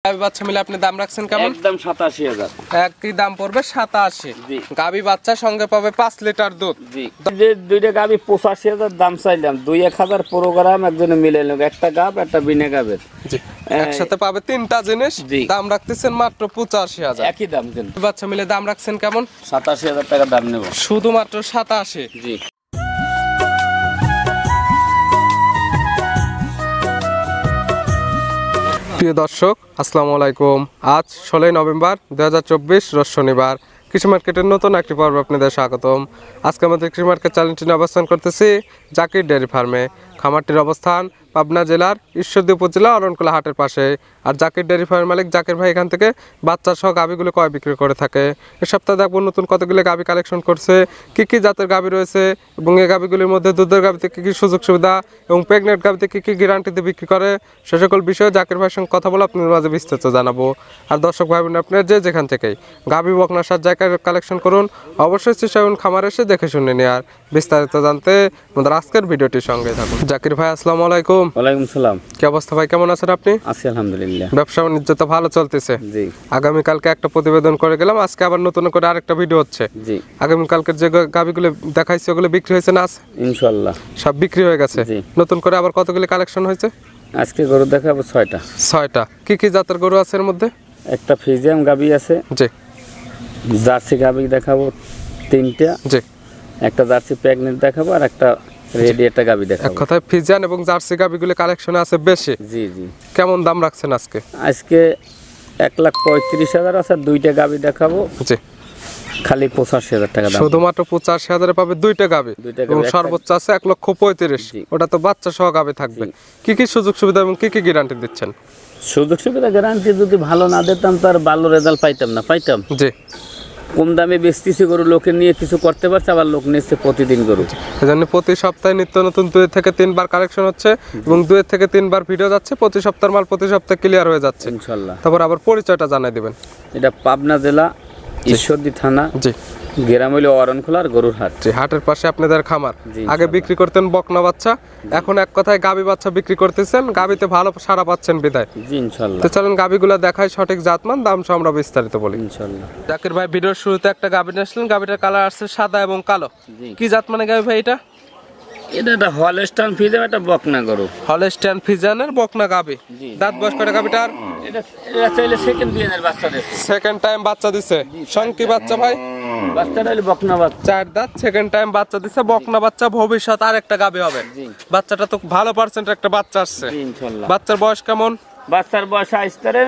গাবি বাচ্চা মিলে আপনি দাম রাখছেন কেমন? একদম ৮৭,০০০। একই দাম পড়বে ৮৭। জি। গাবি বাচ্চা সঙ্গে পাবে ৫ লিটার দুধ। জি। যে দুইটা গাবি ৮৫,০০০ দাম চাইলাম, ২-১,০০০ প্রোগ্রাম একজনে মিলে নিল, একটা গাব একটা বিনা গাবের। জি। একসাথে পাবে তিনটা জিনিস। দাম রাখতেছেন মাত্র ৮৫,০০০। একই দাম কিন্তু। বাচ্চা মিলে দাম রাখছেন কেমন? ৮৭,০০০ টাকা দাম নেব। শুধুমাত্র ৮৭। জি। প্রিয় দর্শক আসসালামু আলাইকুম। আজ ১৬ নভেম্বর ২০২৪ রোজ শনিবার। কৃষি মার্কেটের নতুন একটি পর্ব আপনাদের স্বাগতম। আজকে আমাদের কৃষি মার্কেট চ্যানেলটি নিয়ে অবস্থান করতেছি জাকির ডেয়ারি ফার্মে। খামারটির অবস্থান পাবনা জেলার ঈশ্বরদী উপজেলা অরণকুলা হাটের পাশে। আর জাকির ডেয়ারি ফার্মের মালিক জাকির ভাই এখান থেকে বাচ্চা সহ গাভিগুলো ক্রয় বিক্রি করে থাকে। এ সপ্তাহে দেখবো নতুন কতগুলো গাভি কালেকশন করছে, কী কী জাতের গাভি রয়েছে এবং এই গাভিগুলির মধ্যে দুধের গাভিতে কী কী সুযোগ সুবিধা এবং প্রেগনেন্ট গাভিতে কী কী গ্যারান্টিতে বিক্রি করে, সে সকল বিষয়ে জাকির ভাইয়ের সঙ্গে কথা বলে আপনাদের মাঝে বিস্তারিত জানাবো। আর দর্শক ভাই বোন আপনার যেখান থেকেই গাভি বকনা সার জায়গায় কালেকশন করুন, অবশ্যই চেষ্টা করুন খামার এসে দেখে শুনে নিয়ে। আর বিস্তারিত জানতে আমাদের আজকের ভিডিওটির সঙ্গে থাকুন। জাকির ভাই আসসালামু আলাইকুম। ওয়ালাইকুম সালাম। কি অবস্থা ভাই, কেমন আছেন আপনি? আছি আলহামদুলিল্লাহ। ব্যবসা বাণিজ্য তো ভালো চলতেছে? জি। আগামীকালকে একটা প্রতিবেদন করে গেলাম, আজকে আবার নতুন করে আরেকটা ভিডিও হচ্ছে। জি। আগামীকালকের যে গাভিগুলো দেখাইছে ওগুলো বিক্রি হয়েছে না? ইনশাআল্লাহ সব বিক্রি হয়ে গেছে। নতুন করে আবার কতগুলো কালেকশন হয়েছে? আজকে গরু দেখাবো ৬টা। ৬টা। কি কি জাতের গরু আছে এর মধ্যে? একটা ফ্রিজিয়াম গাভি আছে। জি। জার্সি গাভি দেখাবো ৩টা। জি। একটা জার্সি প্রেগনেন্ট দেখাবো আর একটা রেডি একটা গাভি দেখাবো। এক কথায় ফ্রিজিয়ান এবং জার্সি গাভিগুলো কালেকশনে আছে বেশি। জি জি। কেমন দাম রাখছেন আজকে? আজকে ১,৩৫,০০০ আছে, আর দুইটা গাভি দেখাবো। জি। খালি ৮৫,০০০ টাকা দাম। শুধুমাত্র ৮৫,০০০ পাবে দুইটা গাভি এবং সর্বোচ্চ আছে ১,৩৫,০০০। ওটা তো বাচ্চা সহ গাভি থাকবে। কি কি সুযোগ সুবিধা এবং কি কি গ্যারান্টি দিচ্ছেন? সুযোগ সুবিধা গ্যারান্টি যদি ভালো না দিতাম তো আর ভালো রেজাল্ট পাইতাম না। জি। কম দামে বেচতেছি গরু, লোকে নিয়ে কিছু করতে পারছে, আবার লোক নিচ্ছে প্রতিদিন গরু। এজন্য প্রতি সপ্তাহে নিত্য নতুন ২ থেকে ৩ বার কালেকশন হচ্ছে এবং ২ থেকে ৩ বার ভিডিও যাচ্ছে। প্রতি সপ্তাহের মাল প্রতি সপ্তাহে ক্লিয়ার হয়ে যাচ্ছে ইনশাআল্লাহ। তারপর আবার পরিচয়টা জানাই দিবেন। এটা পাবনা জেলা ঈশ্বরদী থানা। জি। গ্রাম হইল অরণখোলা আর গরুর হাট। জি। হাটের পাশে আপনাদের খামার। আগে বিক্রি করতেন বকনা বাচ্চা, এখন এক কথায় গাভি বাচ্চা বিক্রি করতেছেন। গাভিতে ভালো সাড়া পাচ্ছেন বিদায়। জি ইনশাআল্লাহ। তো চলুন গাভিগুলো দেখাই, সঠিক জাতমান দাম সহ আমরা বিস্তারিত বলি ইনশাআল্লাহ। জাকির ভাই ভিডিওর শুরুতে একটা গাভি নিয়েছিলেন, গাভিটার কালার আসছে সাদা এবং কালো। কি জাত মানে গাভি ভাই এটা? এটা একটা হলস্টাইন ফ্রিজিয়ান, একটা বকনা গরু। হলস্টাইন ফ্রিজিয়ানের বকনা গাভি। দাঁত বয়স কয়টা গাভিটার? এটা চাইলে সেকেন্ড বিয়ানের বাচ্চা দিছে। সেকেন্ড টাইম বাচ্চা দিছে। সংকি বাচ্চা ভাই? বাচ্চাটা হলো বকনা বাচ্চা। 4 দাঁত, সেকেন্ড টাইম বাচ্চা দিছে, বকনা বাচ্চা। ভবিষ্যৎ আর একটা গাভি হবে। বাচ্চাটা তো ভালো পার্সেন্টের একটা বাচ্চা আসছে। ইনশাআল্লাহ। বাচ্চার বয়স কেমন? বাচ্চার বয়স আইস্তারে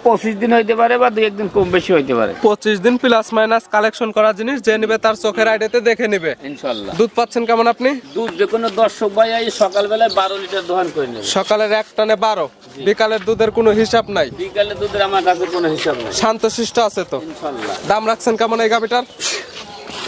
25 দিন হইতে পারে বা 2-1 দিন কম বেশি হইতে পারে। 25 দিন প্লাস মাইনাস কালেকশন করা জিনিস, যে নিবে তার চোখের আইডিতে দেখে নিবে ইনশাআল্লাহ। দুধ পাচ্ছেন কেমন আপনি? দুধ যে কোনো দর্শক ভাই এই সকালবেলায় 12 লিটার দোহান করে নেবে। সকালের এক টানে 12, বিকালের দুধের কোনো হিসাব নাই। বিকালের দুধের আমার কাছে কোনো হিসাব নাই। শান্তশিষ্ট আছে তো ইনশাআল্লাহ। দাম রাখছেন কেমন এই গাভিটার?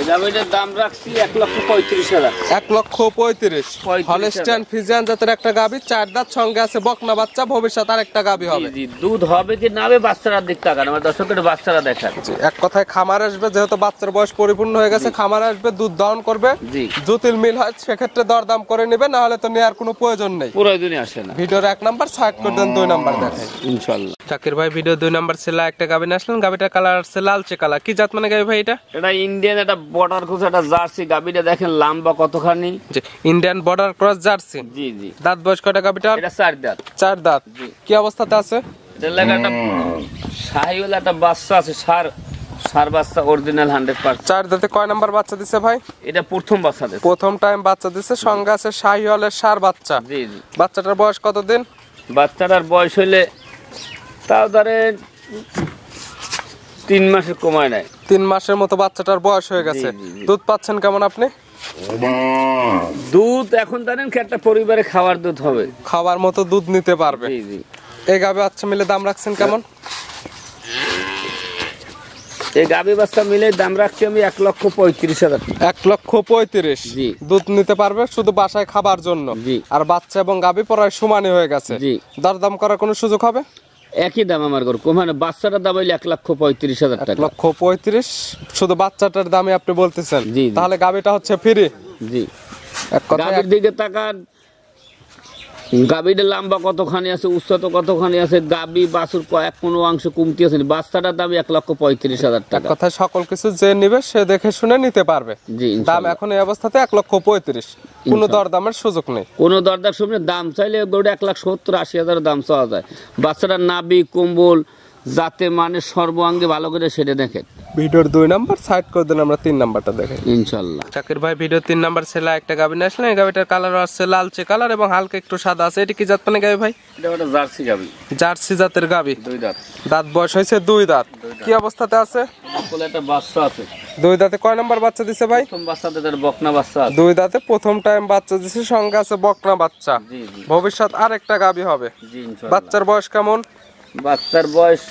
এই গাভিটার দাম রাখছি ১,৩৫,০০০। ১,৩৫,০০০। হলস্টাইন ফ্রিজিয়ান জাতের একটা গাভি, 4 দাঁত, সঙ্গে আছে বকনা বাচ্চা। ভবিষ্যৎ আর একটা গাভি হবে। জি। দুধ হবে কি না হবে বাচ্চারা দিক তাকান, আমার দর্শকের বাচ্চারা দেখান। এক কথায় খামার আসবে, যেহেতু বাচ্চার বয়স পরিপূর্ণ হয়ে গেছে, খামার আসবে, দুধ দহন করবে। জটিল মিল হয় সেক্ষেত্রে দরদাম করে নেবে, না হলে তো নেওয়ার কোনো প্রয়োজন নেই। প্রয়োজনই আসে না। ভিডিওর 1 নাম্বার সাইড করে দেন, 2 নাম্বার দেখাই ইনশাআল্লাহ। জাকির ভাই ভিডিও 2 নাম্বার সেলা একটা গাভি আসলেন, গাভিটার কালার আছে লালচে কালার। কি জাত মানে গাভি ভাই এটা? এটা ইন্ডিয়ান একটা বর্ডার ক্রস একটা জার্সি। গাভিটা দেখেন লম্বা কতখানি। Indian border cross Jersey. জি জি। দাঁত বয়স কয়টা গাভিটার? এটা 4 দাঁত। 4 দাঁত। কি অবস্থাতে আছে? এটা লাগা একটা শাহিওয়ালা একটা বাচ্চা আছে, সার বাচ্চা অরিজিনাল 100%। 4 দাঁতে কয় নাম্বার বাচ্চা দিছে ভাই? এটা প্রথম বাচ্চা দিছে। প্রথম টাইম বাচ্চা দিছে, সঙ্গে আছে শাহিওয়ালের সার বাচ্চা। জি জি। বাচ্চাটার বয়স কতদিন? বাচ্চাটার বয়স হইলে তাও ধরেন 3 মাসের কমায় নাই। 3 মাসের মতো বাচ্চাটার বয়স হয়ে গেছে। দুধ পাচ্ছেন কেমন আপনি? দুধ এখন জানেন কি একটা পরিবারে খাওয়ার দুধ হবে, খাওয়ার মতো দুধ নিতে পারবে। জি জি। এই গাভি বাচ্চা মিলে দাম রাখছেন কেমন? এই গাভি বাচ্চা মিলে দাম রাখছি আমি ১,৩৫,০০০। ১,৩৫,০০০। জি। দুধ নিতে পারবে শুধু বাসায় খাবার জন্য। জি। আর বাচ্চা এবং গাভি প্রায় সমানই হয়ে গেছে। জি। দরদাম করার কোনো সুযোগ হবে? একই দাম আমার গরু, মানে বাচ্চাটার দাম হইলে ১,৩৫,০০০ টাকা। ১,৩৫,০০০ শুধু বাচ্চাটার দামে আপনি বলতেছেন? জি। তাহলে গাভিটা হচ্ছে ফ্রি। জি। এক কথা গাভির দিকে তাকান, গাবিটা লম্বা কতখানি আছে, উচ্চতা কতখানি আছে, গাবি বাছুর কয়েক কোনো অংশ কমতি আছে, বাচ্চাটার দাম 1,35,000 টাকা। কথা সকল কিছু যে নিবে সে দেখে শুনে নিতে পারবে। জি দাম ইনশাআল্লাহ। এখন এই অবস্থাতে 1,35,000, কোনো দরদামের সুযোগ নেই। কোনো দরদার সামনে দাম চাইলে গরুটা 1,70,000-80,000 দাম চাওয়া যায়। বাচ্চাটার নাভি কম্বল যাতে মানে সর্বাঙ্গে ভালো করে সেটা দেখেন। ভিডিওর 2 নাম্বার সাইড করে দেন, আমরা 3 নাম্বারটা দেখে। ইনশাআল্লাহ। জাকির ভাই ভিডিও 3 নাম্বার ছেলে একটা গাবি নিয়ে আসলেন। এই গাবিটার কালার আছে লালচে কালার এবং হালকা একটু সাদা আছে। এটা কি জাত মানে গাবি ভাই? এটা একটা জার্সি গাবি, জার্সি জাতের গাবি। 2 দাঁত। দাঁত বয়স হয়েছে 2 দাঁত। কি অবস্থাতে আছে? কোলে একটা বাচ্চা আছে। 2 দাঁতে কয় নাম্বার বাচ্চা দিছে ভাই? প্রথম বাচ্চাতে তার বকনা বাচ্চা আছে। 2 দাঁতে প্রথম টাইম বাচ্চা দিছে, সঙ্গে আছে বকনা বাচ্চা। জি জি ভবিষ্যৎ আরেকটা গাবি হবে। জি ইনশাআল্লাহ। বাচ্চার বয়স কেমন? বাচ্চার বয়স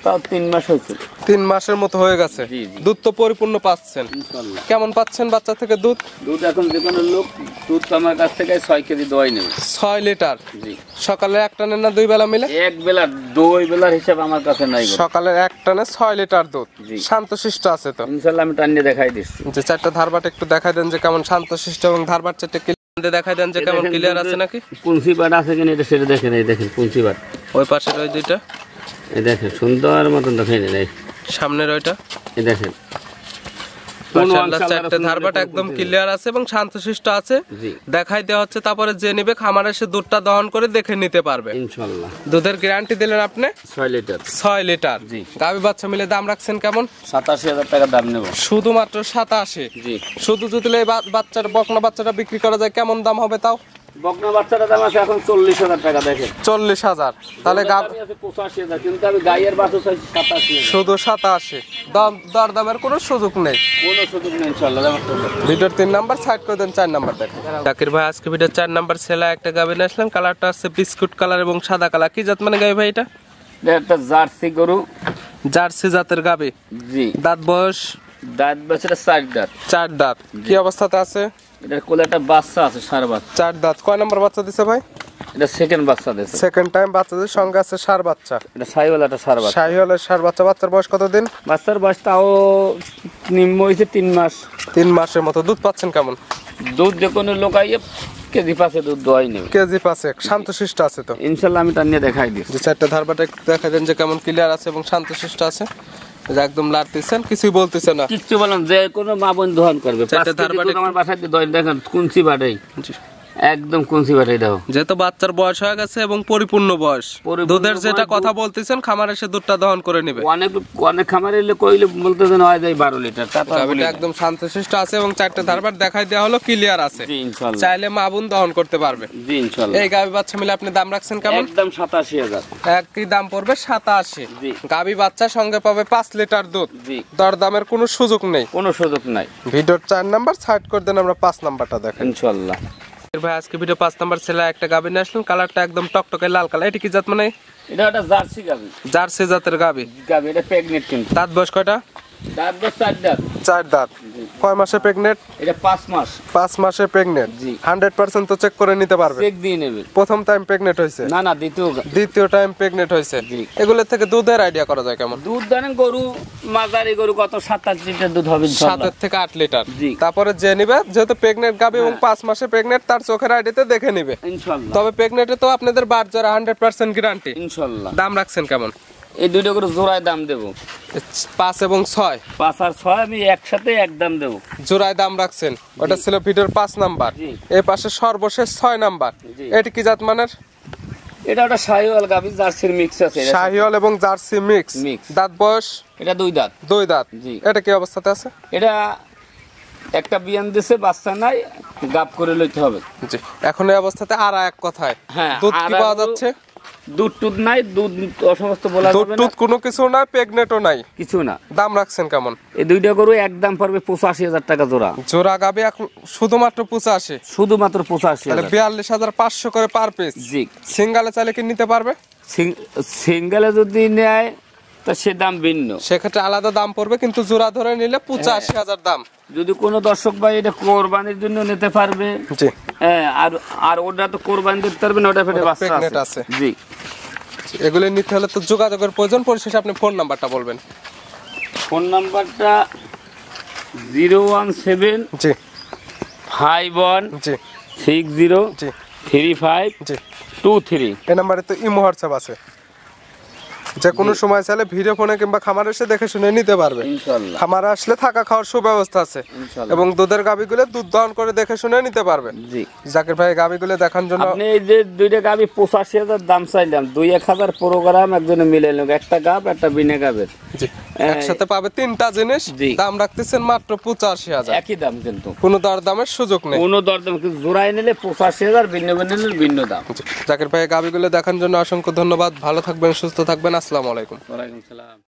তাও 3 মাস হয়েছে। 3 মাসের মতো হয়ে গেছে। জি, জি। দুধ তো পরিপূর্ণ পাচ্ছেন। ইনশাআল্লাহ। কেমন পাচ্ছেন বাচ্চা থেকে দুধ? দুধ এখন যে কোনো লোক দুধ আমার কাছ থেকে 6 কেজি দোয়াই নেবে। 6 লিটার। জি। সকালে এক টানে না 2 বেলা মিলে? এক বেলা 2 বেলার হিসাব আমার কাছে নাই গো। সকালে এক টানে 6 লিটার দুধ। জি। শান্তশিষ্ট আছে তো? ইনশাআল্লাহ আমি টানিয়ে দেখাই দিচ্ছি। যে চারটা ধারবাট একটু দেখাই দেন যে কেমন শান্তশিষ্ট, এবং ধারবাট চারটে ক্লিয়ার দেখাই দেন যে কেমন ক্লিয়ার আছে নাকি। কুঞ্চি বাট আছে কিনা এটা সেটা দেখেন। এই দেখেন কুঞ্চি বাট। ওই পাশের ওই দুইটা, এই দেখেন সুন্দর মতন দেখাই নেন। এই সামনের ওইটা, এই দেখেন মাশাআল্লাহ চারটে ধারবাট একদম ক্লিয়ার আছে এবং শান্তশিষ্ট আছে। জি দেখাই দেওয়া হচ্ছে, তারপরে যে নিবে খামারে এসে দুধটা দহন করে দেখে নিতে পারবে। ইনশাআল্লাহ। দুধের গ্যারান্টি দিলেন আপনি 6 লিটার। 6 লিটার। জি। গাবি বাচ্চা মিলে দাম রাখছেন কেমন? 87,000 টাকা দাম নেব। শুধুমাত্র 87। জি। শুধু যদি এই বাচ্চার বকনা বাচ্চাটা বিক্রি করা যায় কেমন দাম হবে তাও? বকনা বাচ্চাটার দাম আছে এখন 40,000 টাকা। দেখেন 40,000। তাহলে গাব আমি আছে 85,000, কিন্তু আমি গাইয়ের বাছুর চাইছি 87,000। শুধু 87। দরদামের কোনো সুযোগ নেই। কোনো সুযোগ নেই ইনশাআল্লাহ। ভিডিওর 3 নাম্বার সাইড করে দেন, 4 নাম্বার দেখেন। জাকির ভাই আজকে ভিডিওর 4 নাম্বার ছেলে একটা গাবি নিয়ে আসলাম। কালারটা আছে বিস্কুট কালার এবং সাদা কালার। কি জাত মানে গাবি ভাই এটা? একটা জার্সি গরু। জার্সি জাতের গাবি। জি। দাঁত বয়স? দাঁত বছরে 4 দাঁত। 4 দাঁত। কি অবস্থাতে আছে? এটার কোলে একটা বাচ্চা আছে, সার বাচ্চা। 4 দাঁত। কয় নাম্বার বাচ্চা দিছে ভাই? এটা সেকেন্ড বাচ্চা দিয়েছে। সেকেন্ড টাইম বাচ্চা দিছে, সঙ্গে আছে সার বাচ্চা। এটা সাইওয়ালা একটা সার বাচ্চা। শাহিওয়ালের সার বাচ্চা। বাচ্চার বয়স কত দিন? বাচ্চার বয়স তাও নিম্ন হয়েছে 3 মাস। 3 মাসের মতো। দুধ পাচ্ছেন কেমন? দুধ যে কোনো লোক আইয়ে কেজি পাশে দুধ দোয়াই নেবে। কেজি 5। শান্তশিষ্ট আছে তো? ইনশাআল্লাহ আমি টানিয়ে দেখাই দিচ্ছি। যে চারটা ধারবাটা একটু দেখা দেন যে কেমন ক্লিয়ার আছে এবং শান্তশিষ্ট আছে। যে একদম লাড়তেছেন, কিছুই বলতেছে না। কিচ্ছু বলেন যে কোনো মা বোন দোহন করবে। 5 কেজি দুধ আমার বাসায় দোয়াই। দেখেন কুঞ্চি বাটাই, একদম কুঞ্চি বাটাই দাও। যেহেতু বাচ্চার বয়স হয়ে গেছে এবং পরিপূর্ণ বয়স, দুধের যেটা কথা বলতেছেন খামার এসে দুধটা দহন করে নেবে। অনেক অনেক খামারে এলে কইলে বলতেছেন হয় যায় 12 লিটার। গাভীটা একদম শান্তশিষ্ট আছে এবং চারটা ধারবার দেখাই দেওয়া হলো ক্লিয়ার আছে। জি ইনশাআল্লাহ। চাইলে মা বোন দহন করতে পারবে। জি ইনশাআল্লাহ। এই গাভী বাচ্চা মিলে আপনি দাম রাখছেন কেমন? একদম 87,000। একই দাম পড়বে 87। জি। গাভী বাচ্চা সঙ্গে পাবে 5 লিটার দুধ। জি। দরদামের কোনো সুযোগ নেই। কোনো সুযোগ নাই। ভিডিওর 4 নাম্বার সাইড করে দেন, আমরা 5 নাম্বারটা দেখেন। ইনশাআল্লাহ। ভাই আজকে ভিডিও 5 নাম্বার ছেলে একটা গাভী নিয়ে আসলেন। কালারটা একদম টকটকে লাল কালার। এটা কি জাত মানে? এটা একটা জার্সি গাবি। জার্সি জাতের গাভী। গাবি এটা প্রেগনেন্ট কিন্তু। দাঁত বয়স কয়টা? দাঁত বয়স 4 দাঁত। 4 দাঁত। কয় মাসে প্রেগনেন্ট? এটা 5 মাস। 5 মাসে প্রেগনেন্ট। জি। 100% তো চেক করে নিতে পারবে। চেক দিয়ে নেবে। প্রথম টাইম প্রেগনেন্ট হয়েছে? না না দ্বিতীয়। দ্বিতীয় টাইম প্রেগনেন্ট হয়েছে। জি। এগুলো থেকে দুধের আইডিয়া করা যায় কেমন? দুধ দেন গরু মাঝারি গরু কত 7-8 লিটার দুধ হবে ইনশাআল্লাহ। 7 থেকে 8 লিটার। জি। তারপরে যে নিবে, যেহেতু প্রেগনেন্ট গাবি এবং 5 মাসে প্রেগনেন্ট, তার চোখের আইডিতে দেখে নিবে। ইনশাআল্লাহ। তবে প্রেগনেন্টে তো আপনাদের বাট জরা 100% গ্যারান্টি। ইনশাআল্লাহ। দাম রাখছেন কেমন? এই দুটো করে জোড়ায় দাম দেব। 5 এবং 6। 5 আর 6 আমি একসাথে একদম দেব। জোড়ায় দাম রাখছেন। ওটা ছিল ভিডিওর 5 নাম্বার। জি। এই পাশে সর্বশেষ 6 নাম্বার। জি। এটি কি জাত মানের? এটা একটা শাহিওয়াল গাবি জার্সির মিক্স আছে। শাহিওয়াল এবং জার্সি মিক্স। মিক্স। দাঁত বয়স? এটা 2 দাঁত। 2 দাঁত। জি। এটা কি অবস্থাতে আছে? এটা একটা বিয়ান দিছে, বাচ্চা নাই, গাব করে লইতে হবে। জি। এখন এই অবস্থাতে আর এক কথায় হ্যাঁ, দুধ কি আর পাওয়া একটু যাচ্ছে? দুধ টুধ নাই, দুধ অসমস্ত বলা দুধ যাবে না, টুধ কোনো কিছু না, প্রেগনেটও নাই। কিছু না। দাম রাখছেন কেমন? এই দুইটা গরু একদম পড়বে 85,000 টাকা জোড়া। জোড়া গাবি এখন শুধুমাত্র 85। শুধুমাত্র তাহলে 85,000। 42,500 করে পার পিস। জি। সিঙ্গালে চাইলে কি নিতে পারবে? সিঙ্গেলে যদি নেয় তা সে দাম ভিন্ন, সেক্ষেত্রে আলাদা দাম পড়বে, কিন্তু জোড়া ধরে নিলে 85,000 দাম। যদি কোনো দর্শক ভাই এটা কোরবানির জন্য নিতে পারবে। জি। হ্যাঁ, আর ওটা তো কোরবানি দিতে পারবে না, ওটা ফেটে ওটা বাচ্চা pregnant আছে। আছে। জি। এগুলো নিতে হলে তো যোগাযোগের প্রয়োজন। পরিশেষে আপনি ফোন নাম্বারটা বলবেন। ফোন নাম্বারটা 017 জি 51 জি 60 জি 3523। এই নাম্বারে তো ইমো হোয়াটসঅ্যাপ আছে, যে কোনো সময় চাইলে ভিডিও ফোনে কিংবা খামার এসে দেখে শুনে নিতে পারবে। ইনশাআল্লাহ খামারে আসলে থাকা খাওয়ার সুব্যবস্থা আছে ইনশাআল্লাহ। এবং দুধের গাভীগুলো দুধ দহন করে দেখে শুনে নিতে পারবে। জি জাকির ভাই গাভীগুলো দেখার জন্য আপনি এই যে দুইটা গাবি 85,000 দাম চাইলাম, 2-1000 প্রোগ্রাম একজনে মিলে নিল, একটা গাব একটা বিনা গাবের জি একসাথে পাবে তিনটা জিনিস। জি। দাম রাখতেছেন মাত্র 85,000, একই দাম কিন্তু কোনো দরদামের সুযোগ নেই। কোনো দরদাম কিন্তু জোড়ায় নিলে 85,000, ভিন্ন ভিন্ন নিলে ভিন্ন দাম। জি। জাকির ভাই গাভীগুলো দেখার জন্য অসংখ্য ধন্যবাদ। ভালো থাকবেন, সুস্থ থাকবেন। আসসালামু আলাইকুম। ওয়ালাইকুম সালাম।